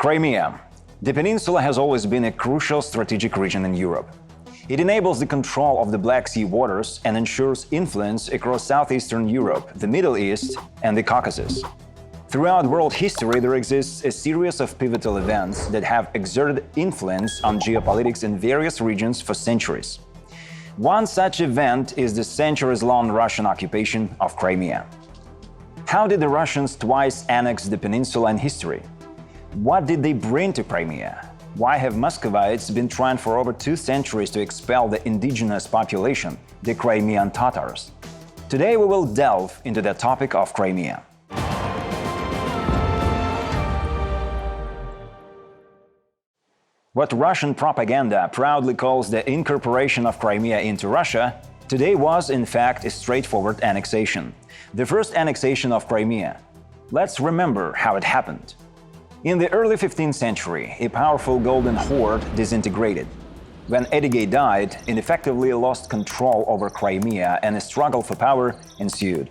Crimea. The peninsula has always been a crucial strategic region in Europe. It enables the control of the Black Sea waters and ensures influence across Southeastern Europe, the Middle East, and the Caucasus. Throughout world history, there exists a series of pivotal events that have exerted influence on geopolitics in various regions for centuries. One such event is the centuries-long Russian occupation of Crimea. How did the Russians twice annex the peninsula in history? What did they bring to Crimea? Why have Muscovites been trying for over 2 centuries to expel the indigenous population, the Crimean Tatars? Today we will delve into the topic of Crimea. What Russian propaganda proudly calls the incorporation of Crimea into Russia today was, in fact, a straightforward annexation. The first annexation of Crimea. Let's remember how it happened. In the early 15th century, a powerful Golden Horde disintegrated. When Edige died, it effectively lost control over Crimea and a struggle for power ensued.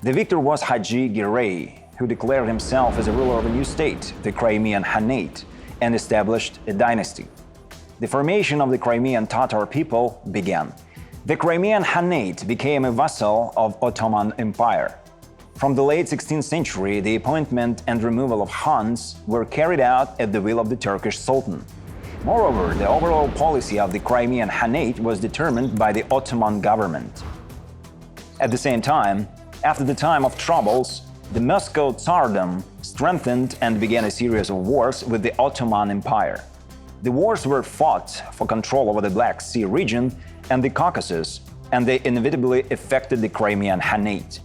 The victor was Haji Girey, who declared himself as a ruler of a new state, the Crimean Khanate, and established a dynasty. The formation of the Crimean Tatar people began. The Crimean Khanate became a vassal of Ottoman Empire. From the late 16th century, the appointment and removal of Khans were carried out at the will of the Turkish Sultan. Moreover, the overall policy of the Crimean Khanate was determined by the Ottoman government. At the same time, after the time of troubles, the Moscow Tsardom strengthened and began a series of wars with the Ottoman Empire. The wars were fought for control over the Black Sea region and the Caucasus, and they inevitably affected the Crimean Khanate.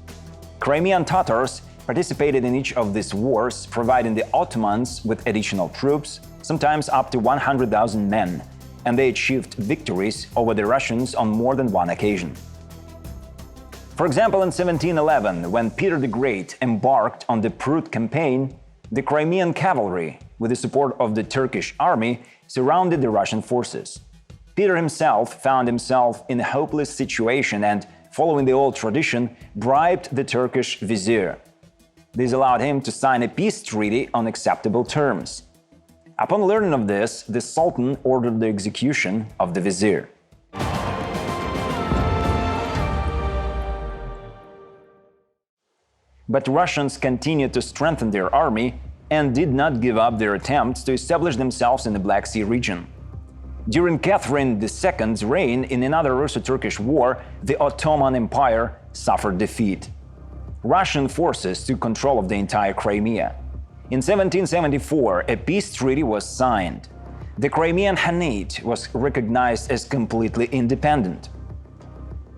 Crimean Tatars participated in each of these wars, providing the Ottomans with additional troops, sometimes up to 100,000 men, and they achieved victories over the Russians on more than one occasion. For example, in 1711, when Peter the Great embarked on the Prut campaign, the Crimean cavalry, with the support of the Turkish army, surrounded the Russian forces. Peter himself found himself in a hopeless situation and, following the old tradition, bribed the Turkish vizier. This allowed him to sign a peace treaty on acceptable terms. Upon learning of this, the Sultan ordered the execution of the vizier. But Russians continued to strengthen their army and did not give up their attempts to establish themselves in the Black Sea region. During Catherine II's reign in another Russo-Turkish war, the Ottoman Empire suffered defeat. Russian forces took control of the entire Crimea. In 1774, a peace treaty was signed. The Crimean Khanate was recognized as completely independent.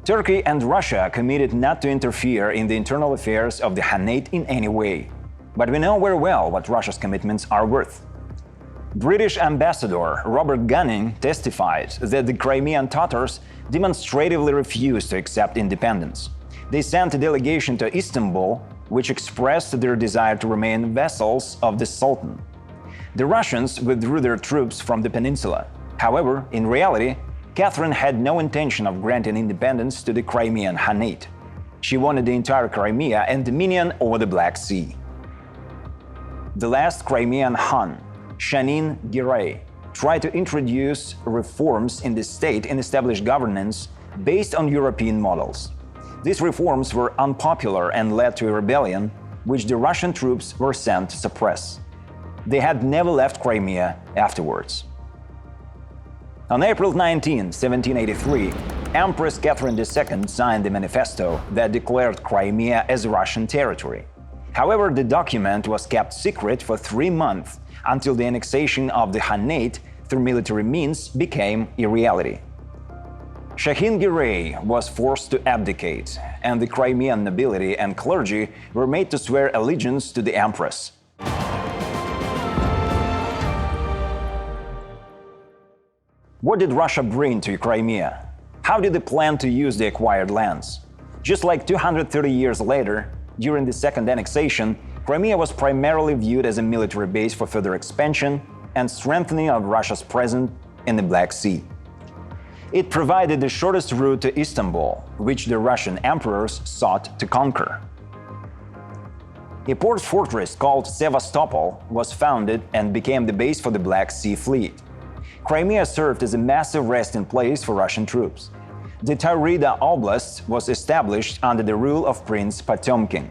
Turkey and Russia committed not to interfere in the internal affairs of the Khanate in any way. But we know very well what Russia's commitments are worth. British Ambassador Robert Gunning testified that the Crimean Tatars demonstratively refused to accept independence. They sent a delegation to Istanbul, which expressed their desire to remain vassals of the Sultan. The Russians withdrew their troops from the peninsula. However, in reality, Catherine had no intention of granting independence to the Crimean Khanate. She wanted the entire Crimea and dominion over the Black Sea. The last Crimean Khan, Shunned History, tried to introduce reforms in the state and establish governance based on European models. These reforms were unpopular and led to a rebellion, which the Russian troops were sent to suppress. They had never left Crimea afterwards. On April 19, 1783, Empress Catherine II signed a manifesto that declared Crimea as Russian territory. However, the document was kept secret for 3 months until the annexation of the Khanate through military means became a reality. Shahin Girey was forced to abdicate, and the Crimean nobility and clergy were made to swear allegiance to the Empress. What did Russia bring to Crimea? How did they plan to use the acquired lands? Just like 230 years later, during the second annexation, Crimea was primarily viewed as a military base for further expansion and strengthening of Russia's presence in the Black Sea. It provided the shortest route to Istanbul, which the Russian emperors sought to conquer. A port fortress called Sevastopol was founded and became the base for the Black Sea Fleet. Crimea served as a massive resting place for Russian troops. The Taurida Oblast was established under the rule of Prince Potemkin.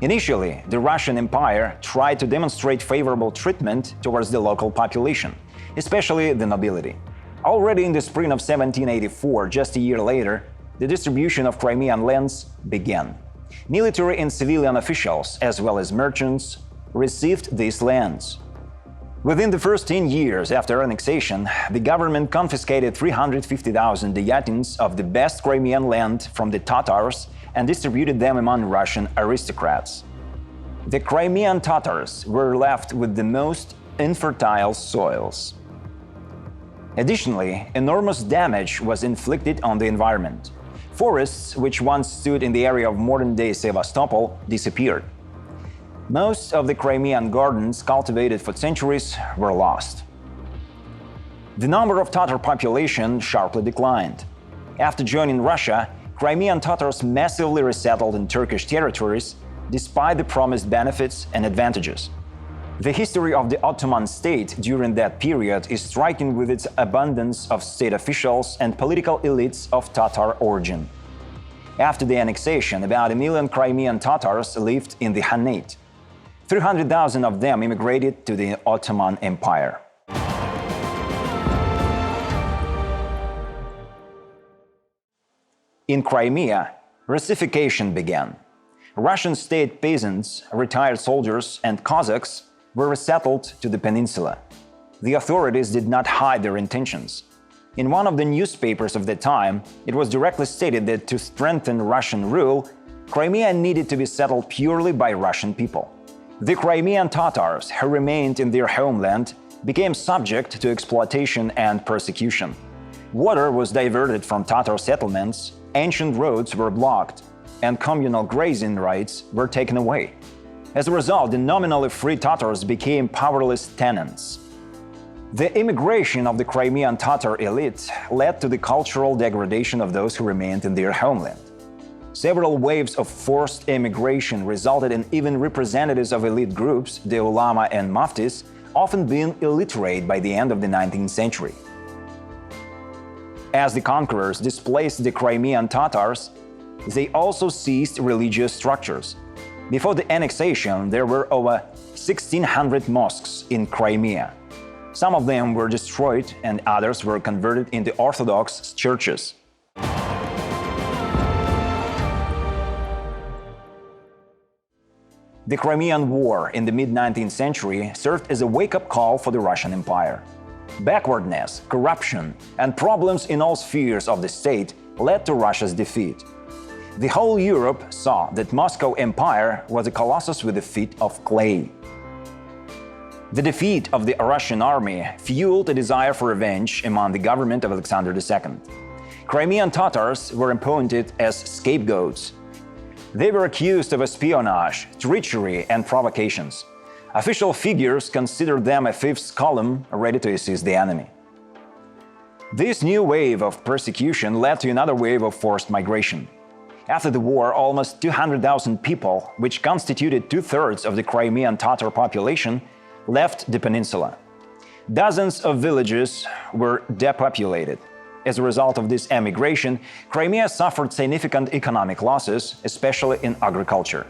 Initially, the Russian Empire tried to demonstrate favorable treatment towards the local population, especially the nobility. Already in the spring of 1784, just a year later, the distribution of Crimean lands began. Military and civilian officials, as well as merchants, received these lands. Within the first 10 years after annexation, the government confiscated 350,000 dayatins of the best Crimean land from the Tatars and distributed them among Russian aristocrats. The Crimean Tatars were left with the most infertile soils. Additionally, enormous damage was inflicted on the environment. Forests, which once stood in the area of modern-day Sevastopol, disappeared. Most of the Crimean gardens cultivated for centuries were lost. The number of Tatar population sharply declined. After joining Russia, Crimean Tatars massively resettled in Turkish territories despite the promised benefits and advantages. The history of the Ottoman state during that period is striking with its abundance of state officials and political elites of Tatar origin. After the annexation, about 1 million Crimean Tatars lived in the Khanate. 300,000 of them immigrated to the Ottoman Empire. In Crimea, Russification began. Russian state peasants, retired soldiers, and Cossacks were resettled to the peninsula. The authorities did not hide their intentions. In one of the newspapers of the time, it was directly stated that to strengthen Russian rule, Crimea needed to be settled purely by Russian people. The Crimean Tatars, who remained in their homeland, became subject to exploitation and persecution. Water was diverted from Tatar settlements, ancient roads were blocked, and communal grazing rights were taken away. As a result, the nominally free Tatars became powerless tenants. The immigration of the Crimean Tatar elite led to the cultural degradation of those who remained in their homeland. Several waves of forced immigration resulted in even representatives of elite groups, the ulama and muftis, often being illiterate by the end of the 19th century. As the conquerors displaced the Crimean Tatars, they also seized religious structures. Before the annexation, there were over 1,600 mosques in Crimea. Some of them were destroyed and others were converted into Orthodox churches. The Crimean War in the mid-19th century served as a wake-up call for the Russian Empire. Backwardness, corruption, and problems in all spheres of the state led to Russia's defeat. The whole Europe saw that Moscow Empire was a colossus with a feet of clay. The defeat of the Russian army fueled a desire for revenge among the government of Alexander II. Crimean Tatars were appointed as scapegoats. They were accused of espionage, treachery, and provocations. Official figures considered them a fifth column ready to assist the enemy. This new wave of persecution led to another wave of forced migration. After the war, almost 200,000 people, which constituted two-thirds of the Crimean Tatar population, left the peninsula. Dozens of villages were depopulated. As a result of this emigration, Crimea suffered significant economic losses, especially in agriculture.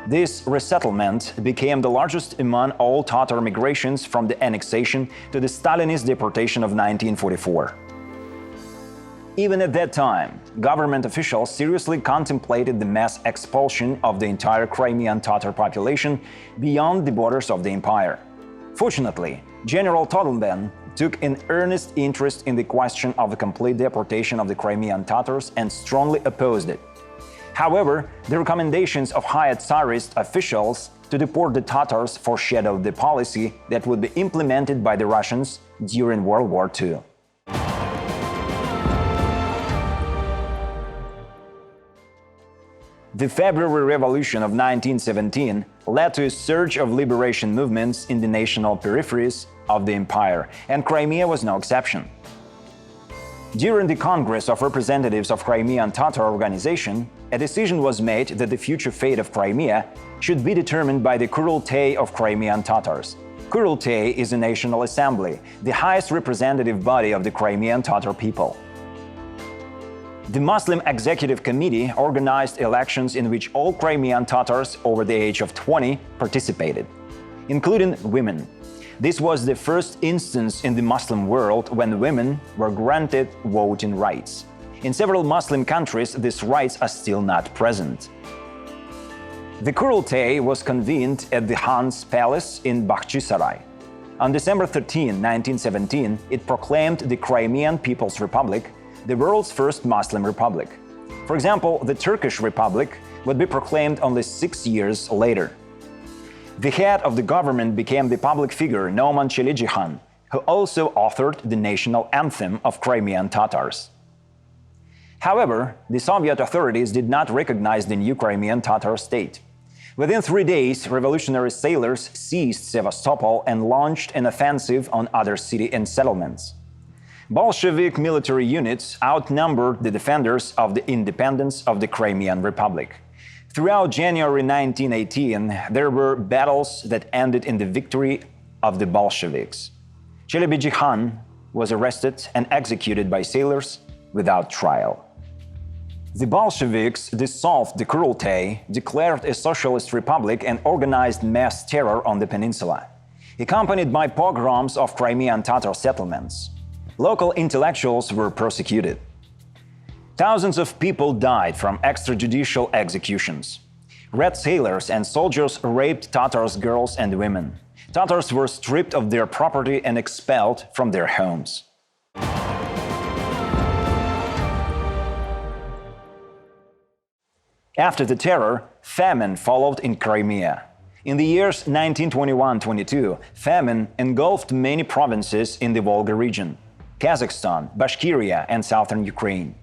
This resettlement became the largest among all Tatar migrations from the annexation to the Stalinist deportation of 1944. Even at that time, government officials seriously contemplated the mass expulsion of the entire Crimean Tatar population beyond the borders of the empire. Fortunately, General Todleben took an earnest interest in the question of the complete deportation of the Crimean Tatars and strongly opposed it. However, the recommendations of high Tsarist officials to deport the Tatars foreshadowed the policy that would be implemented by the Russians during World War II. The February Revolution of 1917 led to a surge of liberation movements in the national peripheries of the empire, and Crimea was no exception. During the Congress of Representatives of Crimean Tatar Organization, a decision was made that the future fate of Crimea should be determined by the Kurultay of Crimean Tatars. Kurultay is a national assembly, the highest representative body of the Crimean Tatar people. The Muslim Executive Committee organized elections in which all Crimean Tatars over the age of 20 participated, including women. This was the first instance in the Muslim world when women were granted voting rights. In several Muslim countries, these rights are still not present. The Kurultay was convened at the Khan's palace in Bakhchisarai. On December 13, 1917, it proclaimed the Crimean People's Republic the world's first Muslim republic. For example, the Turkish Republic would be proclaimed only 6 years later. The head of the government became the public figure Nauman Çelikcihan, who also authored the national anthem of Crimean Tatars. However, the Soviet authorities did not recognize the new Crimean Tatar state. Within 3 days, revolutionary sailors seized Sevastopol and launched an offensive on other cities and settlements. Bolshevik military units outnumbered the defenders of the independence of the Crimean Republic. Throughout January 1918, there were battles that ended in the victory of the Bolsheviks. Çelikcihan was arrested and executed by sailors without trial. The Bolsheviks dissolved the Kurultay, declared a socialist republic, and organized mass terror on the peninsula, accompanied by pogroms of Crimean Tatar settlements. Local intellectuals were persecuted. Thousands of people died from extrajudicial executions. Red sailors and soldiers raped Tatars, girls and women. Tatars were stripped of their property and expelled from their homes. After the terror, famine followed in Crimea. In the years 1921-22, famine engulfed many provinces in the Volga region: Kazakhstan, Bashkiria, and southern Ukraine.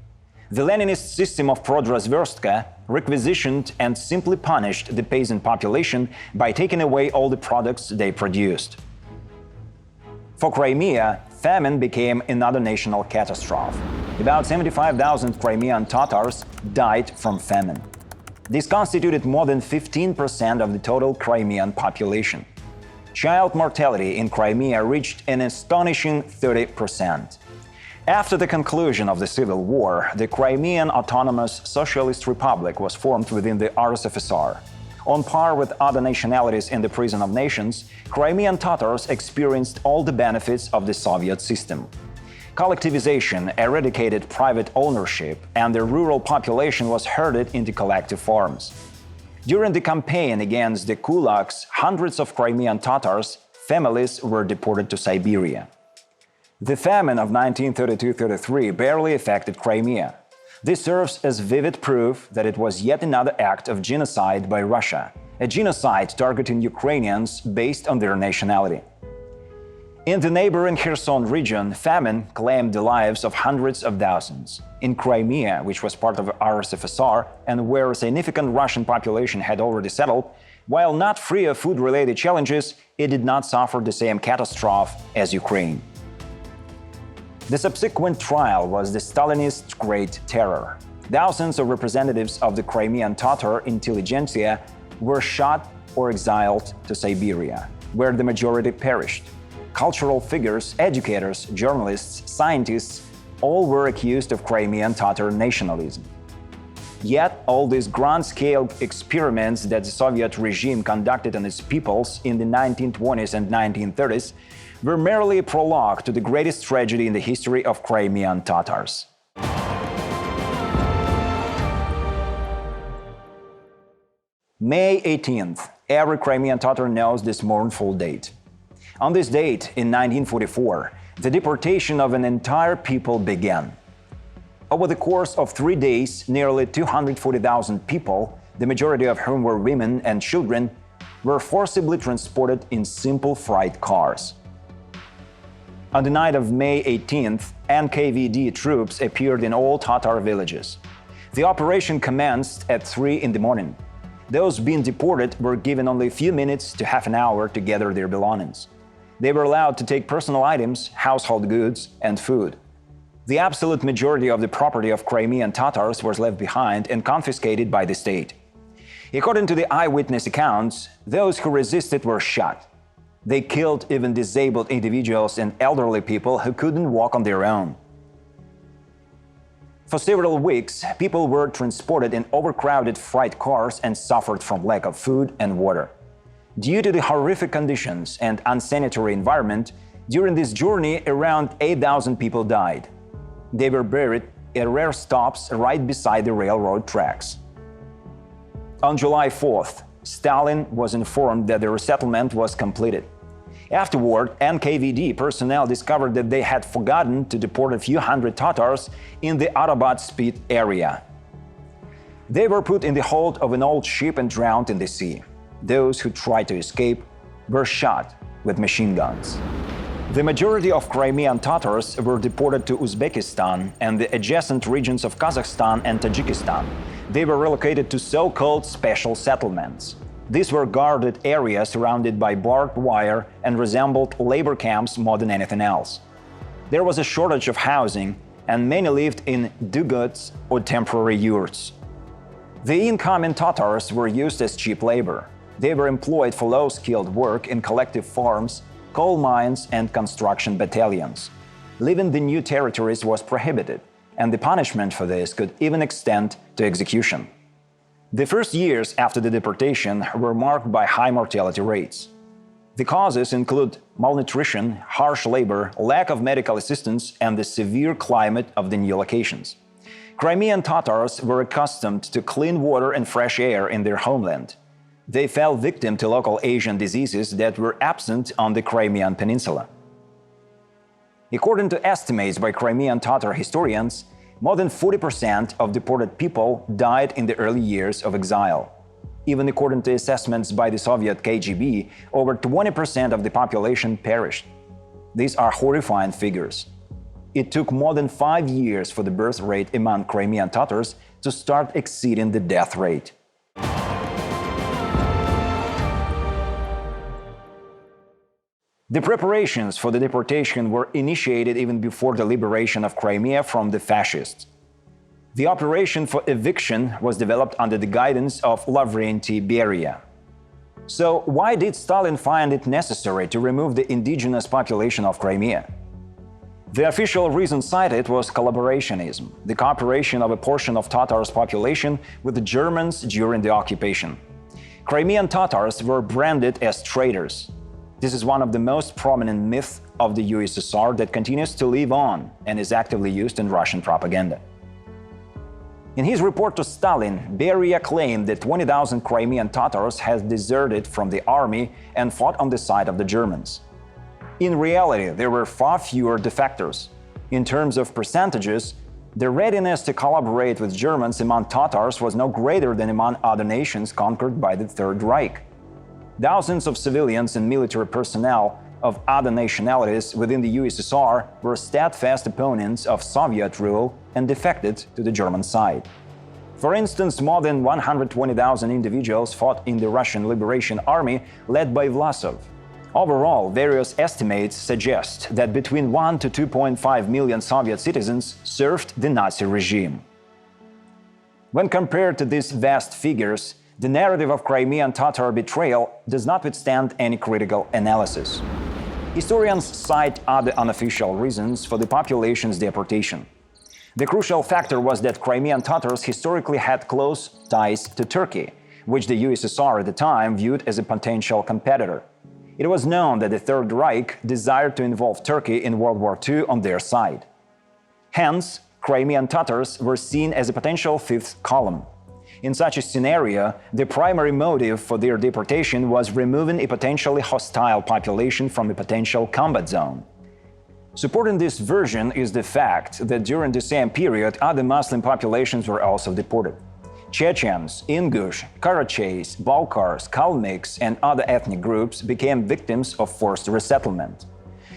The Leninist system of prodrazverstka requisitioned and simply punished the peasant population by taking away all the products they produced. For Crimea, famine became another national catastrophe. About 75,000 Crimean Tatars died from famine. This constituted more than 15% of the total Crimean population. Child mortality in Crimea reached an astonishing 30%. After the conclusion of the Civil War, the Crimean Autonomous Socialist Republic was formed within the RSFSR. On par with other nationalities in the Prison of Nations, Crimean Tatars experienced all the benefits of the Soviet system. Collectivization eradicated private ownership, and the rural population was herded into collective farms. During the campaign against the kulaks, hundreds of Crimean Tatars' families were deported to Siberia. The famine of 1932-33 barely affected Crimea. This serves as vivid proof that it was yet another act of genocide by Russia, a genocide targeting Ukrainians based on their nationality. In the neighboring Kherson region, famine claimed the lives of hundreds of thousands. In Crimea, which was part of RSFSR and where a significant Russian population had already settled, while not free of food-related challenges, it did not suffer the same catastrophe as Ukraine. The subsequent trial was the Stalinist Great Terror. Thousands of representatives of the Crimean Tatar intelligentsia were shot or exiled to Siberia, where the majority perished. Cultural figures, educators, journalists, scientists, all were accused of Crimean Tatar nationalism. Yet, all these grand-scale experiments that the Soviet regime conducted on its peoples in the 1920s and 1930s were merely a prologue to the greatest tragedy in the history of Crimean Tatars. May 18th. Every Crimean Tatar knows this mournful date. On this date, in 1944, the deportation of an entire people began. Over the course of 3 days, nearly 240,000 people, the majority of whom were women and children, were forcibly transported in simple freight cars. On the night of May 18th, NKVD troops appeared in all Tatar villages. The operation commenced at 3 in the morning. Those being deported were given only a few minutes to half an hour to gather their belongings. They were allowed to take personal items, household goods, and food. The absolute majority of the property of Crimean Tatars was left behind and confiscated by the state. According to the eyewitness accounts, those who resisted were shot. They killed even disabled individuals and elderly people who couldn't walk on their own. For several weeks, people were transported in overcrowded freight cars and suffered from lack of food and water. Due to the horrific conditions and unsanitary environment, during this journey, around 8,000 people died. They were buried at rare stops right beside the railroad tracks. On July 4th, Stalin was informed that the resettlement was completed. Afterward, NKVD personnel discovered that they had forgotten to deport a few hundred Tatars in the Arabat Spit area. They were put in the hold of an old ship and drowned in the sea. Those who tried to escape were shot with machine guns. The majority of Crimean Tatars were deported to Uzbekistan and the adjacent regions of Kazakhstan and Tajikistan. They were relocated to so-called special settlements. These were guarded areas surrounded by barbed wire and resembled labor camps more than anything else. There was a shortage of housing, and many lived in duguts or temporary yurts. The incoming Tatars were used as cheap labor. They were employed for low-skilled work in collective farms, coal mines, and construction battalions. Leaving the new territories was prohibited, and the punishment for this could even extend to execution. The first years after the deportation were marked by high mortality rates. The causes include malnutrition, harsh labor, lack of medical assistance, and the severe climate of the new locations. Crimean Tatars were accustomed to clean water and fresh air in their homeland. They fell victim to local Asian diseases that were absent on the Crimean peninsula. According to estimates by Crimean Tatar historians, more than 40% of deported people died in the early years of exile. Even according to assessments by the Soviet KGB, over 20% of the population perished. These are horrifying figures. It took more than 5 years for the birth rate among Crimean Tatars to start exceeding the death rate. The preparations for the deportation were initiated even before the liberation of Crimea from the fascists. The operation for eviction was developed under the guidance of Lavrentiy Beria. So why did Stalin find it necessary to remove the indigenous population of Crimea? The official reason cited was collaborationism, the cooperation of a portion of Tatars' population with the Germans during the occupation. Crimean Tatars were branded as traitors. This is one of the most prominent myths of the USSR that continues to live on and is actively used in Russian propaganda. In his report to Stalin, Beria claimed that 20,000 Crimean Tatars had deserted from the army and fought on the side of the Germans. In reality, there were far fewer defectors. In terms of percentages, the readiness to collaborate with Germans among Tatars was no greater than among other nations conquered by the Third Reich. Thousands of civilians and military personnel of other nationalities within the USSR were steadfast opponents of Soviet rule and defected to the German side. For instance, more than 120,000 individuals fought in the Russian Liberation Army led by Vlasov. Overall, various estimates suggest that between 1 to 2.5 million Soviet citizens served the Nazi regime. When compared to these vast figures, the narrative of Crimean Tatar betrayal does not withstand any critical analysis. Historians cite other unofficial reasons for the population's deportation. The crucial factor was that Crimean Tatars historically had close ties to Turkey, which the USSR at the time viewed as a potential competitor. It was known that the Third Reich desired to involve Turkey in World War II on their side. Hence, Crimean Tatars were seen as a potential fifth column. In such a scenario, the primary motive for their deportation was removing a potentially hostile population from a potential combat zone. Supporting this version is the fact that during the same period, other Muslim populations were also deported. Chechens, Ingush, Karachays, Balkars, Kalmyks, and other ethnic groups became victims of forced resettlement.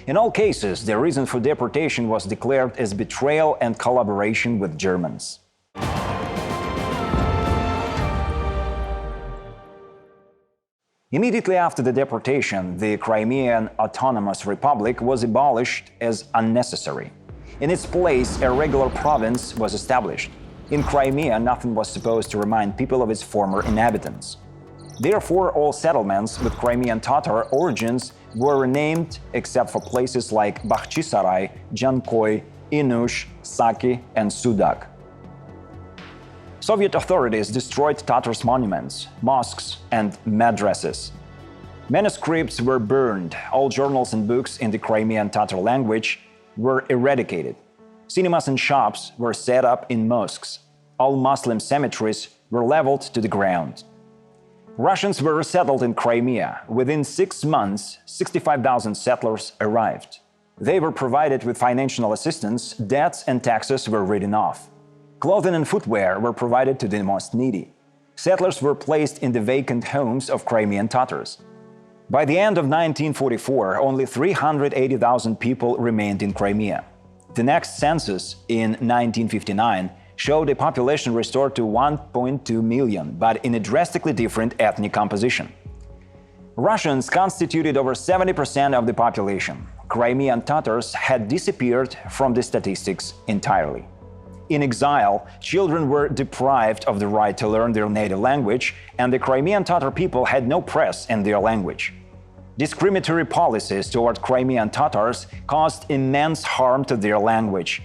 In all cases, the reason for deportation was declared as betrayal and collaboration with Germans. Immediately after the deportation, the Crimean Autonomous Republic was abolished as unnecessary. In its place, a regular province was established. In Crimea, nothing was supposed to remind people of its former inhabitants. Therefore, all settlements with Crimean Tatar origins were renamed except for places like Bakhchisaray, Jankoy, Inush, Saki, and Sudak. Soviet authorities destroyed Tatars' monuments, mosques, and madrasas. Manuscripts were burned, all journals and books in the Crimean Tatar language were eradicated. Cinemas and shops were set up in mosques. All Muslim cemeteries were leveled to the ground. Russians were resettled in Crimea. Within 6 months, 65,000 settlers arrived. They were provided with financial assistance, debts and taxes were written off. Clothing and footwear were provided to the most needy. Settlers were placed in the vacant homes of Crimean Tatars. By the end of 1944, only 380,000 people remained in Crimea. The next census, in 1959, showed a population restored to 1.2 million, but in a drastically different ethnic composition. Russians constituted over 70% of the population. Crimean Tatars had disappeared from the statistics entirely. In exile, children were deprived of the right to learn their native language, and the Crimean Tatar people had no press in their language. Discriminatory policies toward Crimean Tatars caused immense harm to their language,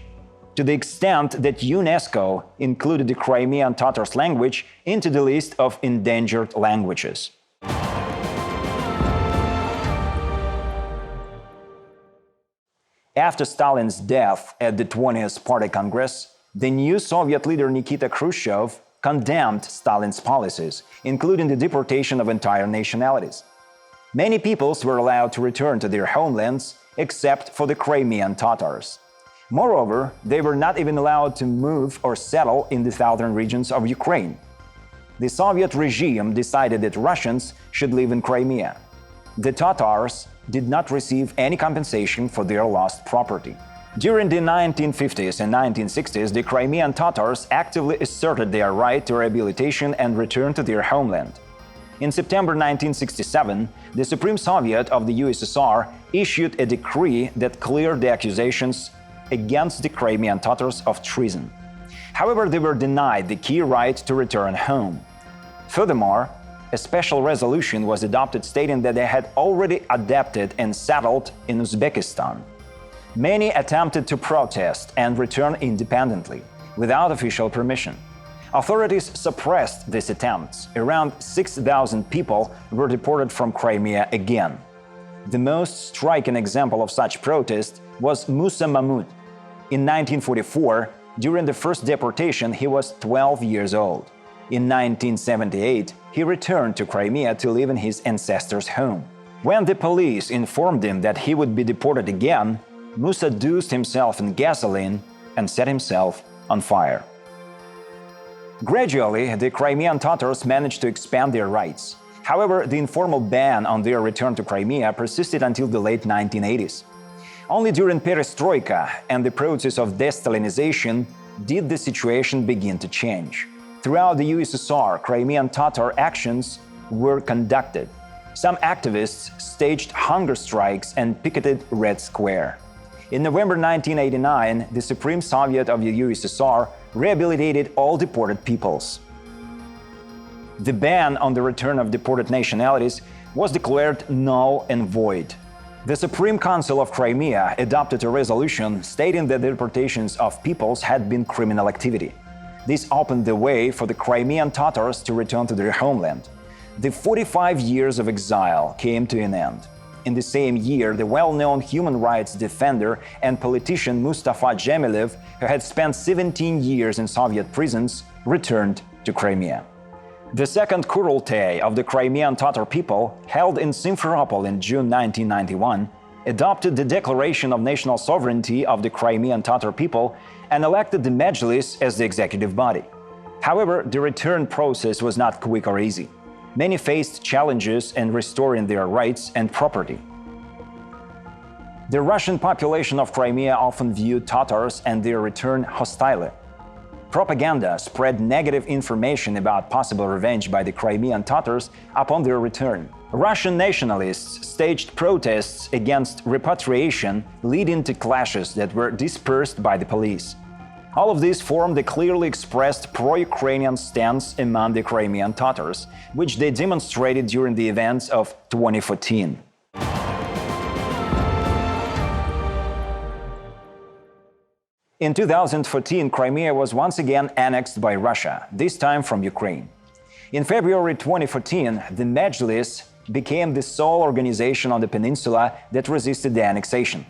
to the extent that UNESCO included the Crimean Tatars language into the list of endangered languages. After Stalin's death at the 20th Party Congress, the new Soviet leader Nikita Khrushchev condemned Stalin's policies, including the deportation of entire nationalities. Many peoples were allowed to return to their homelands, except for the Crimean Tatars. Moreover, they were not even allowed to move or settle in the southern regions of Ukraine. The Soviet regime decided that Russians should live in Crimea. The Tatars did not receive any compensation for their lost property. During the 1950s and 1960s, the Crimean Tatars actively asserted their right to rehabilitation and return to their homeland. In September 1967, the Supreme Soviet of the USSR issued a decree that cleared the accusations against the Crimean Tatars of treason. However, they were denied the key right to return home. Furthermore, a special resolution was adopted stating that they had already adapted and settled in Uzbekistan. Many attempted to protest and return independently, without official permission. Authorities suppressed these attempts. Around 6,000 people were deported from Crimea again. The most striking example of such protest was Musa Mahmud. In 1944, during the first deportation, he was 12 years old. In 1978, he returned to Crimea to live in his ancestors' home. When the police informed him that he would be deported again, Musa doused himself in gasoline and set himself on fire. Gradually, the Crimean Tatars managed to expand their rights. However, the informal ban on their return to Crimea persisted until the late 1980s. Only during perestroika and the process of de-Stalinization did the situation begin to change. Throughout the USSR, Crimean Tatar actions were conducted. Some activists staged hunger strikes and picketed Red Square. In November 1989, the Supreme Soviet of the USSR rehabilitated all deported peoples. The ban on the return of deported nationalities was declared null and void. The Supreme Council of Crimea adopted a resolution stating that the deportations of peoples had been criminal activity. This opened the way for the Crimean Tatars to return to their homeland. The 45 years of exile came to an end. In the same year, the well-known human rights defender and politician Mustafa Dzhemilev, who had spent 17 years in Soviet prisons, returned to Crimea. The second Kurultay of the Crimean Tatar people, held in Simferopol in June 1991, adopted the Declaration of National Sovereignty of the Crimean Tatar people and elected the Majlis as the executive body. However, the return process was not quick or easy. Many faced challenges in restoring their rights and property. The Russian population of Crimea often viewed Tatars and their return hostilely. Propaganda spread negative information about possible revenge by the Crimean Tatars upon their return. Russian nationalists staged protests against repatriation, leading to clashes that were dispersed by the police. All of this formed a clearly expressed pro-Ukrainian stance among the Crimean Tatars, which they demonstrated during the events of 2014. In 2014, Crimea was once again annexed by Russia, this time from Ukraine. In February 2014, the Majlis became the sole organization on the peninsula that resisted the annexation.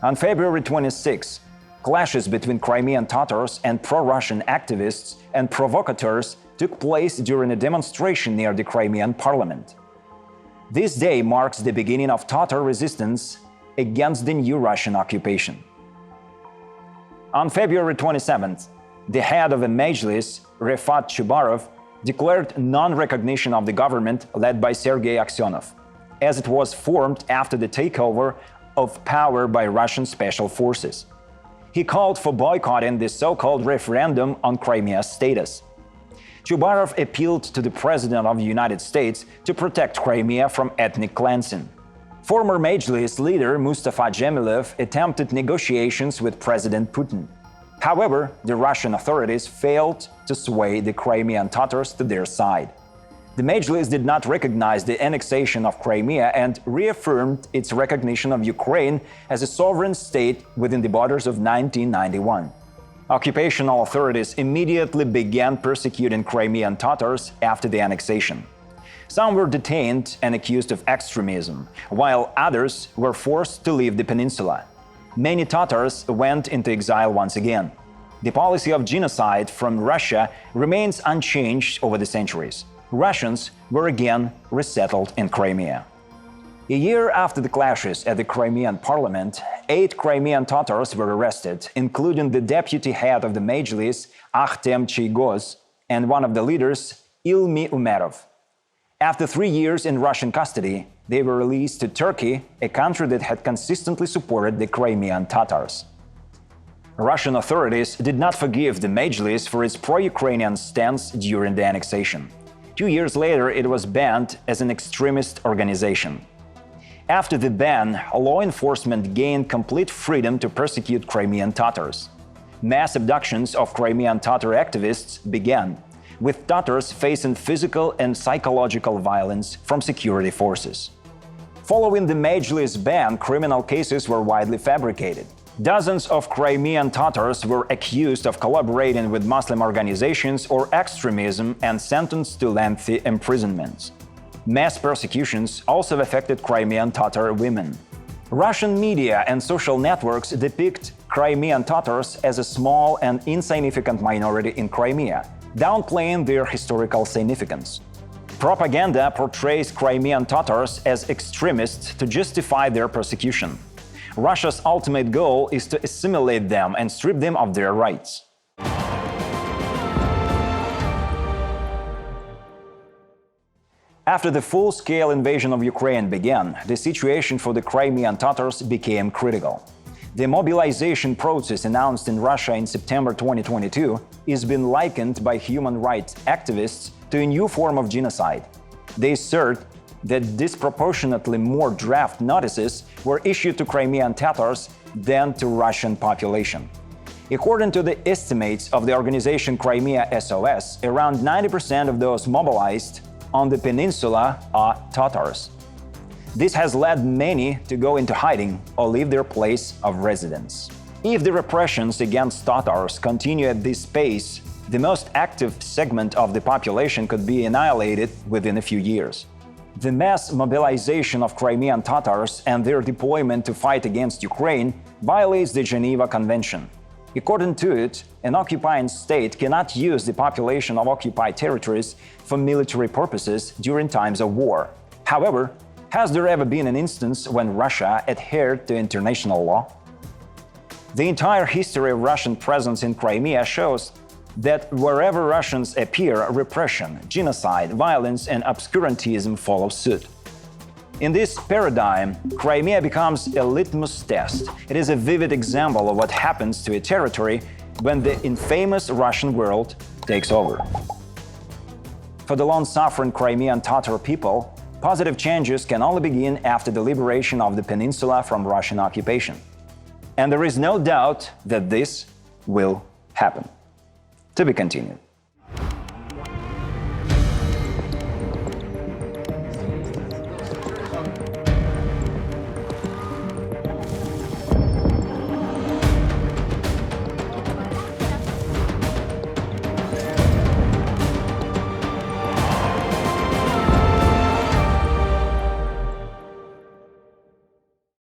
On February 26, clashes between Crimean Tatars and pro-Russian activists and provocateurs took place during a demonstration near the Crimean parliament. This day marks the beginning of Tatar resistance against the new Russian occupation. On February 27th, the head of the Majlis, Refat Chubarov, declared non-recognition of the government led by Sergei Aksyonov, as it was formed after the takeover of power by Russian special forces. He called for boycotting the so-called referendum on Crimea's status. Chubarov appealed to the President of the United States to protect Crimea from ethnic cleansing. Former Majlis leader Mustafa Dzhemilev attempted negotiations with President Putin. However, the Russian authorities failed to sway the Crimean Tatars to their side. The Majlis did not recognize the annexation of Crimea and reaffirmed its recognition of Ukraine as a sovereign state within the borders of 1991. Occupational authorities immediately began persecuting Crimean Tatars after the annexation. Some were detained and accused of extremism, while others were forced to leave the peninsula. Many Tatars went into exile once again. The policy of genocide from Russia remains unchanged over the centuries. Russians were again resettled in Crimea. A year after the clashes at the Crimean parliament, 8 Crimean Tatars were arrested, including the deputy head of the Majlis, Akhtem Chiygoz, and one of the leaders, Ilmi Umerov. After 3 years in Russian custody, they were released to Turkey, a country that had consistently supported the Crimean Tatars. Russian authorities did not forgive the Majlis for its pro-Ukrainian stance during the annexation. 2 years later, it was banned as an extremist organization. After the ban, law enforcement gained complete freedom to persecute Crimean Tatars. Mass abductions of Crimean Tatar activists began, with Tatars facing physical and psychological violence from security forces. Following the Majlis ban, criminal cases were widely fabricated. Dozens of Crimean Tatars were accused of collaborating with Muslim organizations or extremism and sentenced to lengthy imprisonments. Mass persecutions also affected Crimean Tatar women. Russian media and social networks depict Crimean Tatars as a small and insignificant minority in Crimea, downplaying their historical significance. Propaganda portrays Crimean Tatars as extremists to justify their persecution. Russia's ultimate goal is to assimilate them and strip them of their rights. After the full-scale invasion of Ukraine began, the situation for the Crimean Tatars became critical. The mobilization process announced in Russia in September 2022 is been likened by human rights activists to a new form of genocide. They assert that disproportionately more draft notices were issued to Crimean Tatars than to Russian population. According to the estimates of the organization Crimea SOS, around 90% of those mobilized on the peninsula are Tatars. This has led many to go into hiding or leave their place of residence. If the repressions against Tatars continue at this pace, the most active segment of the population could be annihilated within a few years. The mass mobilization of Crimean Tatars and their deployment to fight against Ukraine violates the Geneva Convention. According to it, an occupying state cannot use the population of occupied territories for military purposes during times of war. However, has there ever been an instance when Russia adhered to international law? The entire history of Russian presence in Crimea shows that wherever Russians appear, repression, genocide, violence, and obscurantism follow suit. In this paradigm, Crimea becomes a litmus test. It is a vivid example of what happens to a territory when the infamous Russian world takes over. For the long-suffering Crimean Tatar people, positive changes can only begin after the liberation of the peninsula from Russian occupation. And there is no doubt that this will happen. To be continued.